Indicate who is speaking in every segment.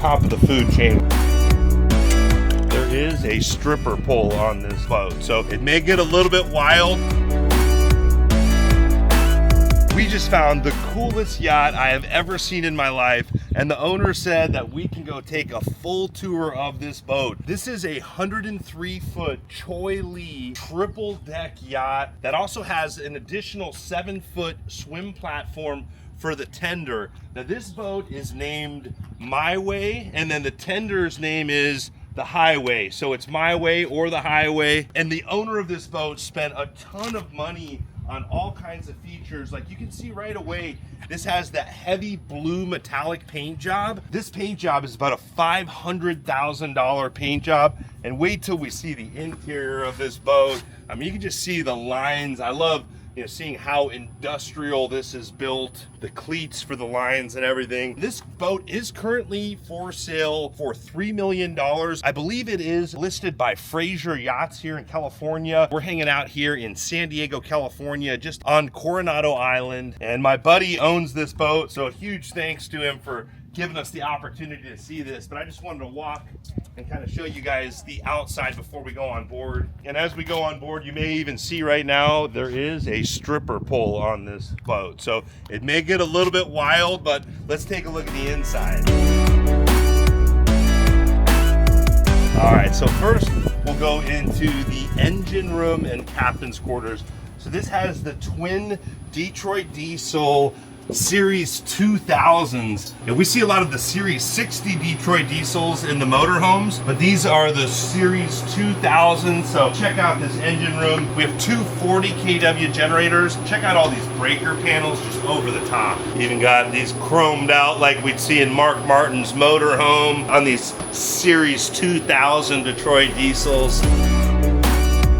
Speaker 1: top of the food chain. There is a stripper pole on this boat, so it may get a little bit wild. We just found the coolest yacht I have ever seen in my life, and the owner said that we can go take a full tour of this boat. This is a 103-foot Choi Lee triple deck yacht that also has an additional 7-foot swim platform for the tender. Now this boat is named My Way, and then the tender's name is the Highway. So it's My Way or the Highway. And the owner of this boat spent a ton of money on all kinds of features. Like you can see right away, this has that heavy blue metallic paint job. This paint job is about a $500,000 paint job. And wait till we see the interior of this boat. I mean, you can just see the lines. I love seeing how industrial this is built, the cleats for the lines and everything. This boat is currently for sale for $3 million. I believe it is listed by Fraser Yachts here in California. We're hanging out here in San Diego, California, just on Coronado Island. And my buddy owns this boat, so a huge thanks to him for giving us the opportunity to see this. But I just wanted to walk and kind of show you guys the outside before we go on board. And as we go on board, you may even see right now, there is a stripper pole on this boat. So it may get a little bit wild, but let's take a look at the inside. All right, so first we'll go into the engine room and captain's quarters. So this has the twin Detroit diesel Series 2000s. And we see a lot of the Series 60 Detroit diesels in the motorhomes, but these are the Series 2000s. So check out this engine room. We have two 40 kW generators. Check out all these breaker panels just over the top. Even got these chromed out like we'd see in Mark Martin's motorhome on these Series 2000 Detroit diesels.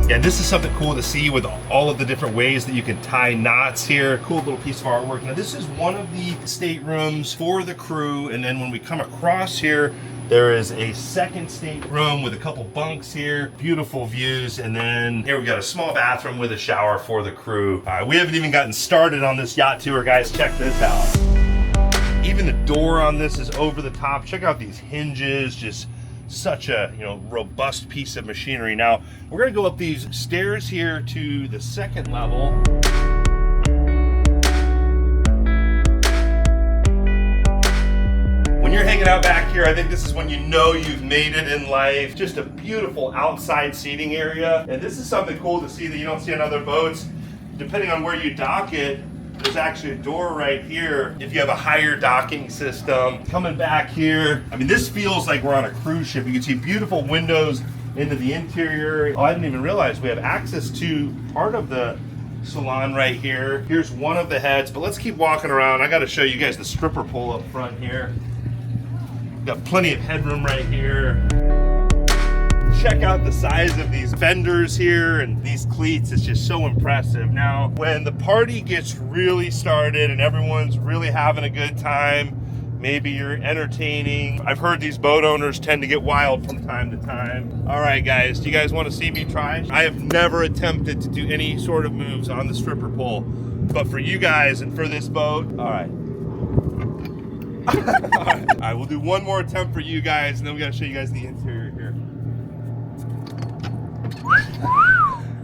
Speaker 1: Yeah, this is something cool to see with all of the different ways that you can tie knots here. Cool little piece of artwork. Now this is one of the staterooms for the crew, and then when we come across here, there is a second stateroom with a couple bunks here, beautiful views, and then here we got a small bathroom with a shower for the crew. We haven't even gotten started on this yacht tour, guys. Check this out. Even the door on this is over the top. Check out these hinges, just such a robust piece of machinery. Now we're going to go up these stairs here to the second level. When you're hanging out back here, I think this is when you know you've made it in life. Just a beautiful outside seating area, and this is something cool to see that you don't see on other boats. Depending on where you dock it, there's actually a door right here if you have a higher docking system. Coming back here, I mean, this feels like we're on a cruise ship. You can see beautiful windows into the interior. Oh, I didn't even realize we have access to part of the salon right here. Here's one of the heads, but let's keep walking around. I got to show you guys the stripper pole up front here. Got plenty of headroom right here. Check out the size of these fenders here and these cleats. It's just so impressive. Now, when the party gets really started and everyone's really having a good time, maybe you're entertaining. I've heard these boat owners tend to get wild from time to time. All right, guys, do you guys want to see me try? I have never attempted to do any sort of moves on the stripper pole, but for you guys and for this boat, all right. All right, we'll do one more attempt for you guys, and then we got to show you guys the interior here.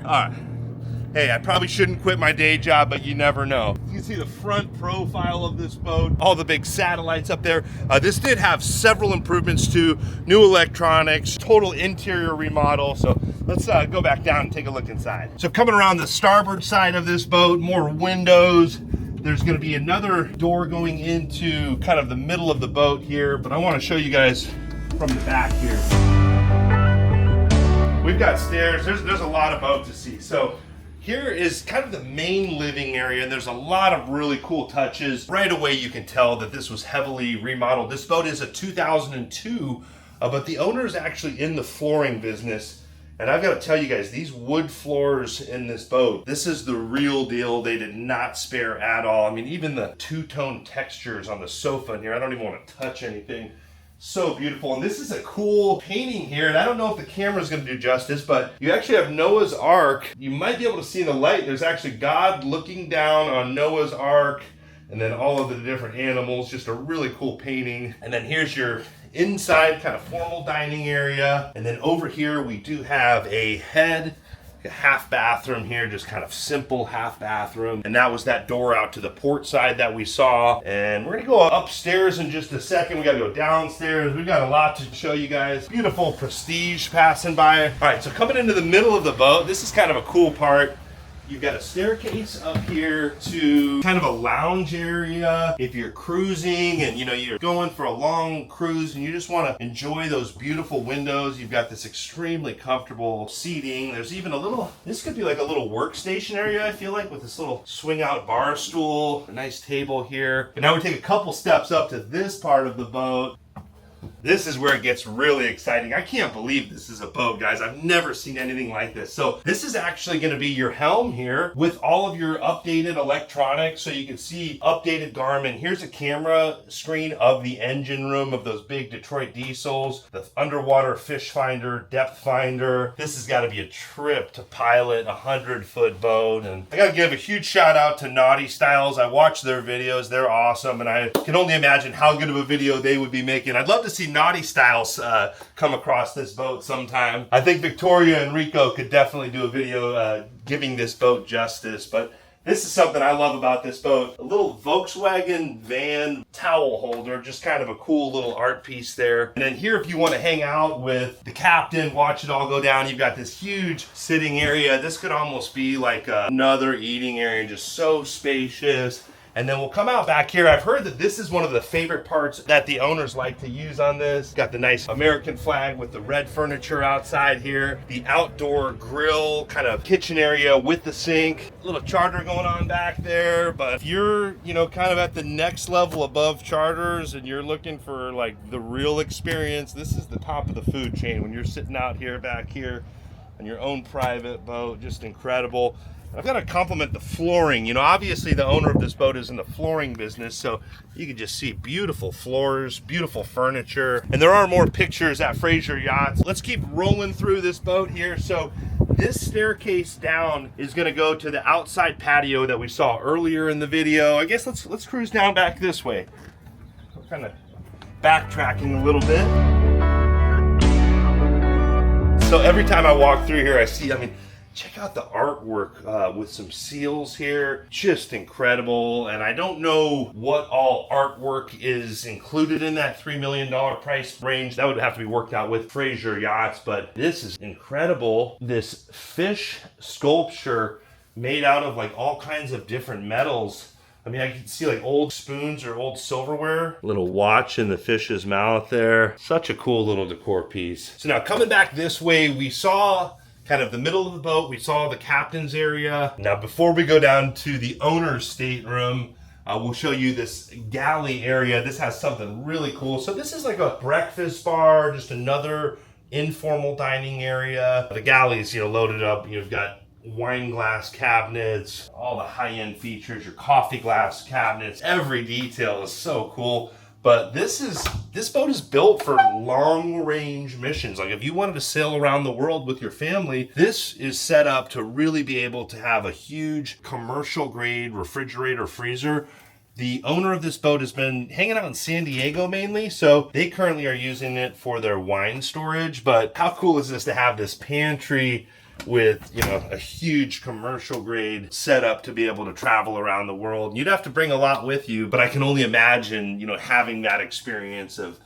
Speaker 1: All right. Hey, I probably shouldn't quit my day job, but you never know. You can see the front profile of this boat, all the big satellites up there. This did have several improvements to new electronics, total interior remodel. So let's go back down and take a look inside. So coming around the starboard side of this boat, more windows. There's going to be another door going into kind of the middle of the boat here, but I want to show you guys from the back here. We've got stairs. There's a lot of boat to see. So here is kind of the main living area, and there's a lot of really cool touches. Right away you can tell that this was heavily remodeled. This boat is a 2002, but the owner is actually in the flooring business. And I've got to tell you guys, these wood floors in this boat, this is the real deal. They did not spare at all. I mean, even the two-tone textures on the sofa in here, I don't even want to touch anything. So beautiful. And this is a cool painting here, and I don't know if the camera is going to do justice, but you actually have Noah's Ark. You might be able to see in the light, there's actually God looking down on Noah's Ark, and then all of the different animals, just a really cool painting. And then here's your inside kind of formal dining area. And then over here we do have a half bathroom here, just kind of simple half bathroom. And that was that door out to the port side that we saw. And we're gonna go upstairs in just a second. We gotta go downstairs. We got a lot to show you guys. Beautiful Prestige passing by. All right, so coming into the middle of the boat, this is kind of a cool part. You've got a staircase up here to kind of a lounge area. If you're cruising and you're going for a long cruise and you just want to enjoy those beautiful windows, you've got this extremely comfortable seating. There's even this could be like a little workstation area, I feel like, with this little swing out bar stool, a nice table here. But now we take a couple steps up to this part of the boat. This is where it gets really exciting. I can't believe this is a boat, guys. I've never seen anything like this. So this is actually going to be your Helm here with all of your updated electronics. So you can see updated Garmin. Here's a camera screen of the engine room of those big Detroit diesels, the underwater fish finder, depth finder. This has got to be a trip to pilot a 100-foot boat. And I got to give a huge shout out to Naughty Styles. I watched their videos. They're awesome. And I can only imagine how good of a video they would be making. I'd love to see Naughty Styles come across this boat sometime. I think Victoria and Rico could definitely do a video giving this boat justice, but this is something I love about this boat. A little Volkswagen van towel holder, just kind of a cool little art piece there. And then here, if you want to hang out with the captain, watch it all go down, you've got this huge sitting area. This could almost be like another eating area, just so spacious. And then we'll come out back here. I've heard that this is one of the favorite parts that the owners like to use on this. Got the nice American flag with the red furniture outside here. The outdoor grill kind of kitchen area with the sink. A little charter going on back there. But if you're, kind of at the next level above charters and you're looking for like the real experience, this is the top of the food chain when you're sitting out here back here on your own private boat. Just incredible. I've got to compliment the flooring. Obviously the owner of this boat is in the flooring business, so you can just see beautiful floors, beautiful furniture. And there are more pictures at Fraser Yachts. Let's keep rolling through this boat here. So this staircase down is going to go to the outside patio that we saw earlier in the video. I guess let's cruise down back this way. We're kind of backtracking a little bit. So every time I walk through here, check out the artwork with some seals here. Just incredible. And I don't know what all artwork is included in that $3 million price range. That would have to be worked out with Fraser Yachts, but this is incredible. This fish sculpture made out of like all kinds of different metals. I can see like old spoons or old silverware. Little watch in the fish's mouth there. Such a cool little decor piece. So now coming back this way, we saw kind of the middle of the boat. We saw the captain's area. Now, before we go down to the owner's stateroom, we'll show you this galley area. This has something really cool. So this is like a breakfast bar, just another informal dining area. The galley's, loaded up. You've got wine glass cabinets, all the high-end features, your coffee glass cabinets. Every detail is so cool. But this boat is built for long-range missions. Like if you wanted to sail around the world with your family, this is set up to really be able to have a huge commercial-grade refrigerator freezer. The owner of this boat has been hanging out in San Diego mainly, so they currently are using it for their wine storage. But how cool is this to have this pantry with, a huge commercial grade setup to be able to travel around the world? You'd have to bring a lot with you, but I can only imagine, having that experience of,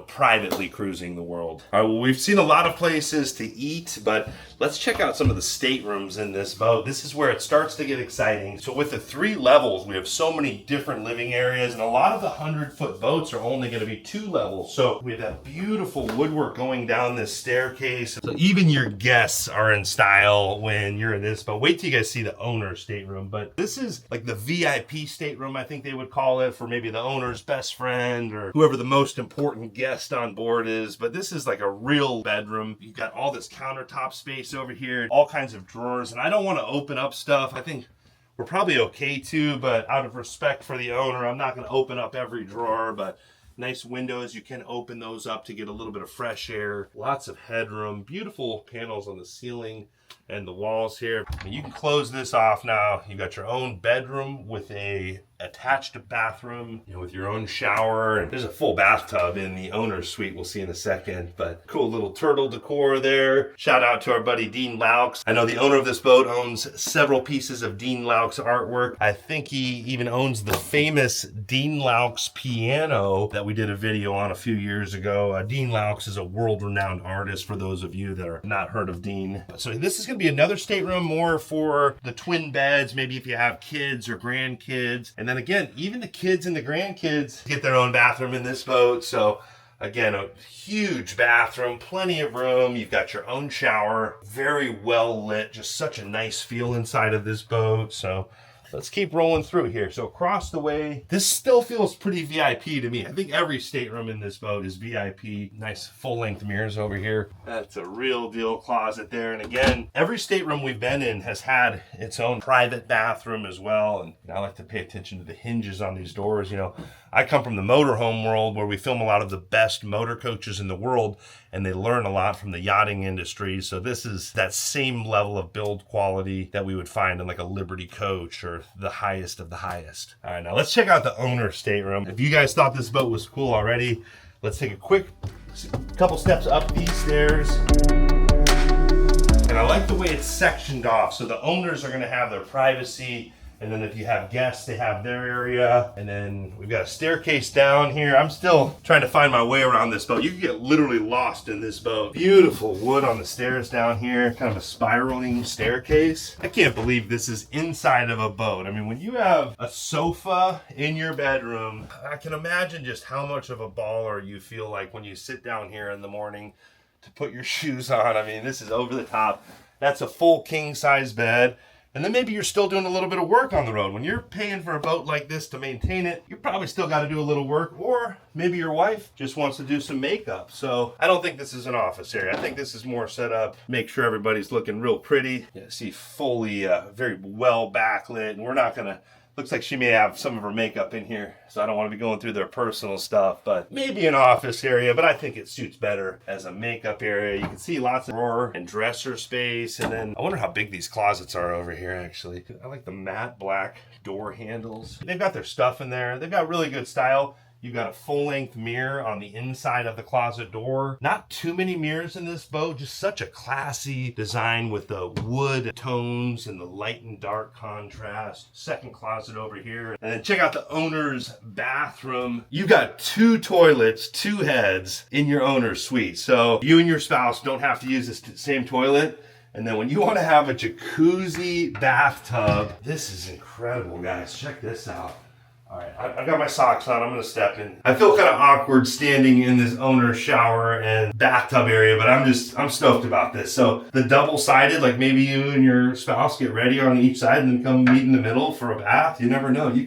Speaker 1: privately cruising the world. All right, well, we've seen a lot of places to eat, but let's check out some of the staterooms in this boat. This is where it starts to get exciting. So with the 3 levels, we have so many different living areas, and a lot of the 100-foot boats are only going to be 2 levels. So we have that beautiful woodwork going down this staircase. So even your guests are in style when you're in this boat. Wait till you guys see the owner's stateroom. But this is like the VIP stateroom, I think they would call it, for maybe the owner's best friend or whoever the most important guest on board is. But this is like a real bedroom. You've got all this countertop space over here, all kinds of drawers, and I don't want to open up stuff. I think we're probably okay to, but out of respect for the owner, I'm not going to open up every drawer. But nice windows, you can open those up to get a little bit of fresh air. Lots of headroom, beautiful panels on the ceiling. and the walls here. And you can close this off now. You got your own bedroom with a attached bathroom, you know, with your own shower. And there's a full bathtub in the owner's suite we'll see in a second, but cool little turtle decor there. Shout out to our buddy Dean Laux. I know the owner of this boat owns several pieces of Dean Laux artwork. I think he even owns the famous Dean Laux piano that we did a video on a few years ago. Dean Laux is a world-renowned artist for those of you that are not heard of Dean. So this is gonna be another stateroom more for the twin beds, maybe if you have kids or grandkids. And then again, even the kids and the grandkids get their own bathroom in this boat. So again, a huge bathroom, plenty of room. You've got your own shower, very well lit, just such a nice feel inside of this boat. So let's keep rolling through here. So across the way, this still feels pretty VIP to me. I think every stateroom in this boat is VIP. Nice full-length mirrors over here. That's a real deal closet there. And again, every stateroom we've been in has had its own private bathroom as well. And I like to pay attention to the hinges on these doors. You know, I come from the motorhome world where we film a lot of the best motor coaches in the world, and they learn a lot from the yachting industry. So this is that same level of build quality that we would find in like a Liberty coach or the highest of the highest. All right, now let's check out the owner's stateroom. If you guys thought this boat was cool already, let's take a quick couple steps up these stairs. And I like the way it's sectioned off. So the owners are gonna have their privacy. And then if you have guests, they have their area. And then we've got a staircase down here. I'm still trying to find my way around this boat. You can get literally lost in this boat. Beautiful wood on the stairs down here. Kind of a spiraling staircase. I can't believe this is inside of a boat. I mean, when you have a sofa in your bedroom, I can imagine just how much of a baller you feel like when you sit down here in the morning to put your shoes on. I mean, this is over the top. That's a full king size bed. And then maybe you're still doing a little bit of work on the road. When you're paying for a boat like this to maintain it, you probably still got to do a little work, or maybe your wife just wants to do some makeup. So I don't think this is an office area. I think this is more set up, make sure everybody's looking real pretty. You see fully, very well backlit, and we're not gonna, looks like she may have some of her makeup in here, so I don't want to be going through their personal stuff, but maybe an office area, but I think it suits better as a makeup area. You can see lots of drawer and dresser space, and then I wonder how big these closets are over here, actually. I like the matte black door handles. They've got their stuff in there. They've got really good style. You've got a full-length mirror on the inside of the closet door. Not too many mirrors in this boat, just such a classy design with the wood tones and the light and dark contrast. Second closet over here. And then check out the owner's bathroom. You've got 2 toilets, 2 heads in your owner's suite. So you and your spouse don't have to use this same toilet. And then when you want to have a jacuzzi bathtub, this is incredible, guys. Check this out. All right, I've got my socks on. I'm gonna step in. I feel kind of awkward standing in this owner's shower and bathtub area, but I'm stoked about this. So the double-sided, like maybe you and your spouse get ready on each side and then come meet in the middle for a bath. You never know. You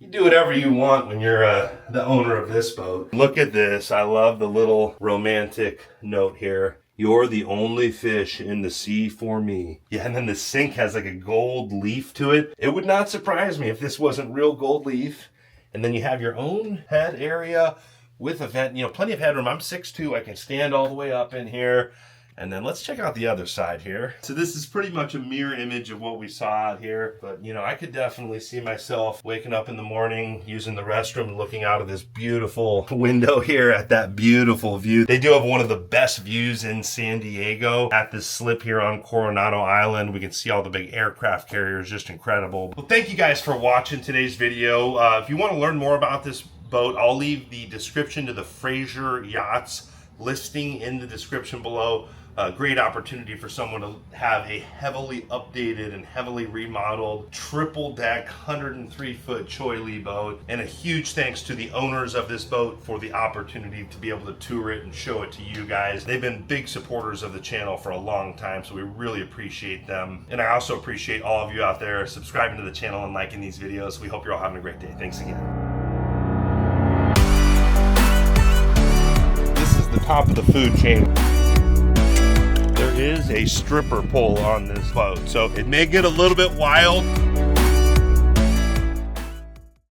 Speaker 1: do whatever you want when you're the owner of this boat. Look at this. I love the little romantic note here. You're the only fish in the sea for me. Yeah, and then the sink has like a gold leaf to it. It would not surprise me if this wasn't real gold leaf. And then you have your own head area with a vent, you know, plenty of headroom. I'm 6'2", I can stand all the way up in here. And then let's check out the other side here. So this is pretty much a mirror image of what we saw out here. But, you know, I could definitely see myself waking up in the morning, using the restroom, and looking out of this beautiful window here at that beautiful view. They do have one of the best views in San Diego at this slip here on Coronado Island. We can see all the big aircraft carriers, just incredible. Well, thank you guys for watching today's video. If you want to learn more about this boat, I'll leave the description to the Fraser Yachts listing in the description below. A great opportunity for someone to have a heavily updated and heavily remodeled triple deck 103-foot Choi Lee boat. And a huge thanks to the owners of this boat for the opportunity to be able to tour it and show it to you guys. They've been big supporters of the channel for a long time, so we really appreciate them. And I also appreciate all of you out there subscribing to the channel and liking these videos. We hope you're all having a great day. Thanks again. This is the top of the food chain. There is a stripper pole on this boat, so it may get a little bit wild.